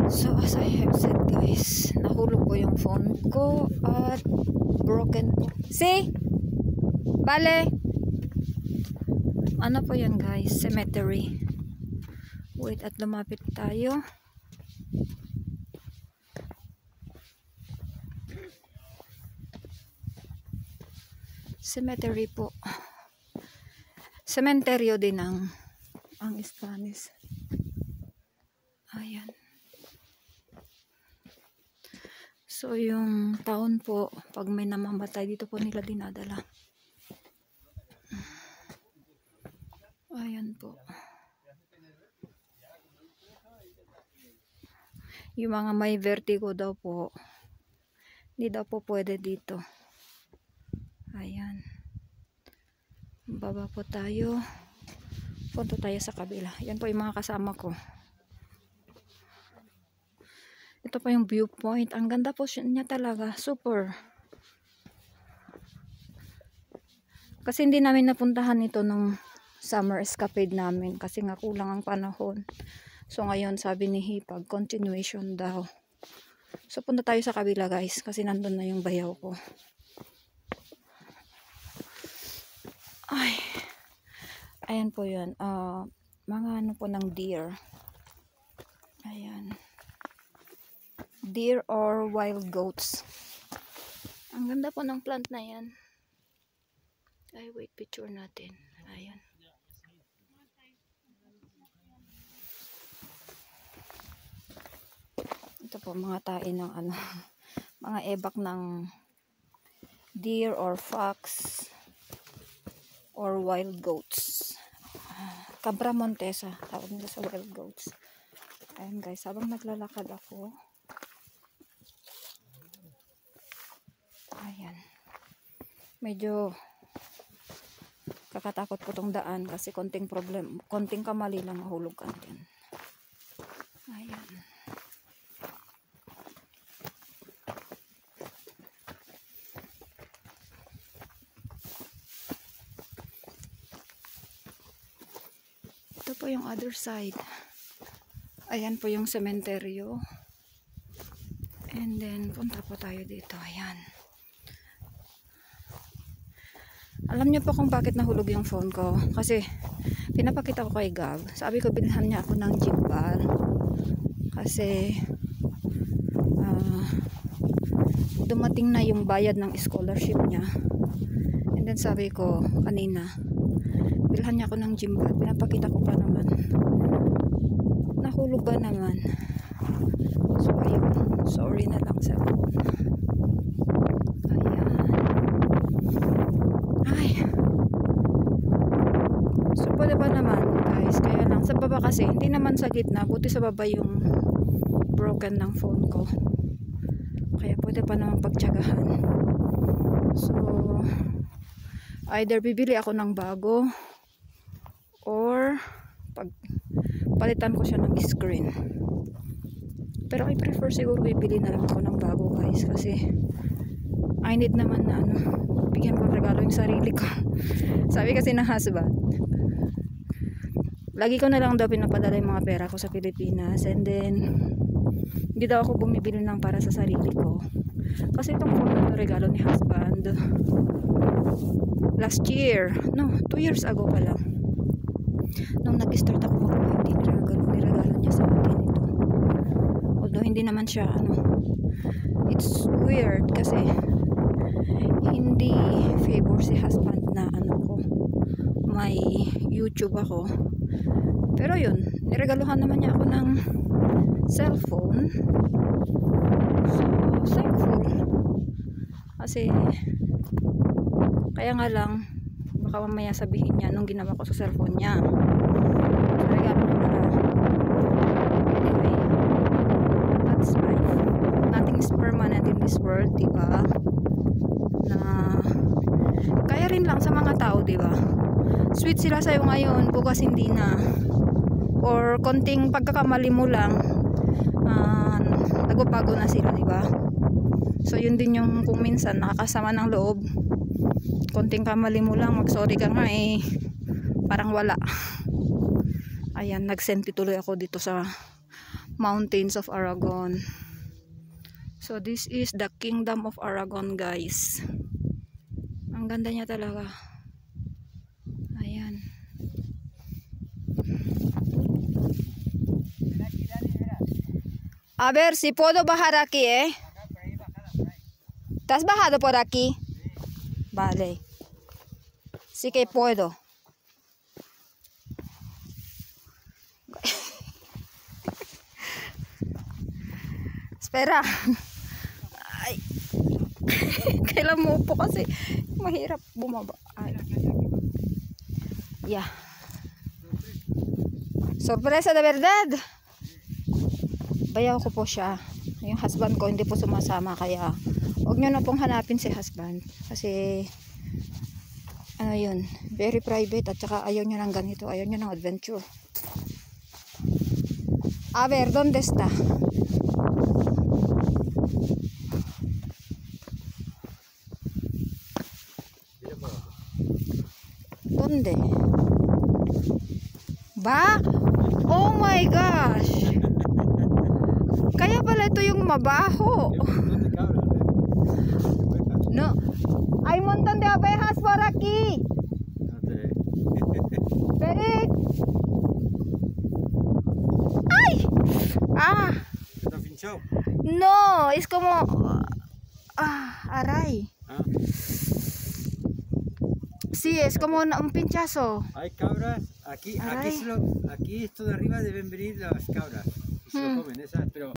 So as I have said guys, nahulog po yung phone ko at broken po. See? Bale. Ano po yan guys? Cemetery. Wait at lumapit tayo. Cemetery po. Cementerio din ang Spanish. Ayan. So yung taon po, pag may namamatay dito po nila dinadala. Ayan po. Yung mga may vertigo daw po, hindi daw po pwede dito. Ayan. Baba po tayo. Punta tayo sa kabila. Yan po yung mga kasama ko. Ito pa yung viewpoint. Ang ganda po niya talaga. Super. Kasi hindi namin napuntahan ito nung summer escapade namin. Kasi nga kulang ang panahon. So ngayon sabi ni Hipag, continuation daw. So punta tayo sa kabila guys. Kasi nandun na yung bayaw ko. Ay. Ayan po yun. Mga ano po ng deer. Ayan. Deer or wild goats. Ang ganda po ng plant na yan. Ay, wait, picture natin. Ayan. Ito po mga tae ng ano, mga ebak ng deer or fox or wild goats. Cabra Montesa, tawag nila sa wild goats. Ayan guys, habang naglalakad ako, ayan, medyo kakatakot po tong daan kasi konting kamali lang mahulog ka din. Ayan. Ito po yung other side. Ayan po yung sementeryo. And then punta po tayo dito. Ayan. Alam niyo po kung bakit nahulog yung phone ko. Kasi pinapakita ko kay Gab. Sabi ko bilhan niya ako ng gimbal. Kasi dumating na yung bayad ng scholarship niya. And then sabi ko kanina, bilhan niya ako ng gimbal. Pinapakita ko pa naman. Nahulog ba naman? So ayun. Sorry na lang sa phone. Ay. So pwede pa naman guys. Kaya lang sa baba kasi hindi naman sa gitna. Buti sa baba yung broken ng phone ko. Kaya pwede pa naman pagtiyagahan. So either bibili ako ng bago or palitan ko siya ng screen. Pero I prefer siguro bibili na lang ako ng bago guys. Kasi I need naman na ano, bigyan ko regalo yung sarili ko. Sabi kasi ng husband, lagi ko na lang daw pinapadala yung mga pera ko sa Pilipinas. And then hindi daw ako bumibili ng para sa sarili ko. Kasi itong phone na regalo ni husband last year, no, 2 years ago pa lang, nung nag-start ako mag-quarantine, niragalo niya sa akin ito. Although hindi naman siya ano, it's weird kasi hindi favor si husband na ano ko, may YouTube ako. Pero yun, niregaluhan naman niya ako ng cellphone. So thankful. Kasi kaya nga lang baka mamaya sabihin niya nung ginawa ko sa cellphone niya. Regalo niya pala. Anyway, that's life. Nothing is permanent in this world, diba? Na kaya rin lang sa mga tao, diba? Sweet sila sa'yo ngayon, bukas hindi na. Or konting pagkakamali mo lang, nagpapago na sila, diba? So yun din yung kung minsan nakakasama ng loob, konting kamali mo lang, mag-sorry ka nga parang wala. Ayan, nag-send tuloy ako dito sa mountains of Aragon. So this is the Kingdom of Aragon, guys. Ang ganda niya talaga. Ayan. A ver, si puedo bajar aquí, ¿eh? ¿Te has bajado por aquí? Vale. Sí que puedo. Espera. Ay. Kailan mo po kasi mahirap bumaba. Ay. Yeah. Sorpresa de verdad. Bayaw ko po siya. Yung husband ko hindi po sumasama, kaya huwag nyo na pong hanapin si husband. Kasi ano yun, very private, at saka ayaw nyo ng ganito, ayaw nyo ng adventure. A ver, ¿dónde está? ¿Dónde? Ba? Oh my gosh! Kaya pala ito yung mabaho. No. Hay un montón de abejas por aquí. Peric. ¡Ay! Ah. ¿Está pinchado? No, es como... aray. ¿Ah? Sí, es como un pinchazo. Hay cabras. Aquí esto de arriba deben venir las cabras. Y se lo comen, esas, pero...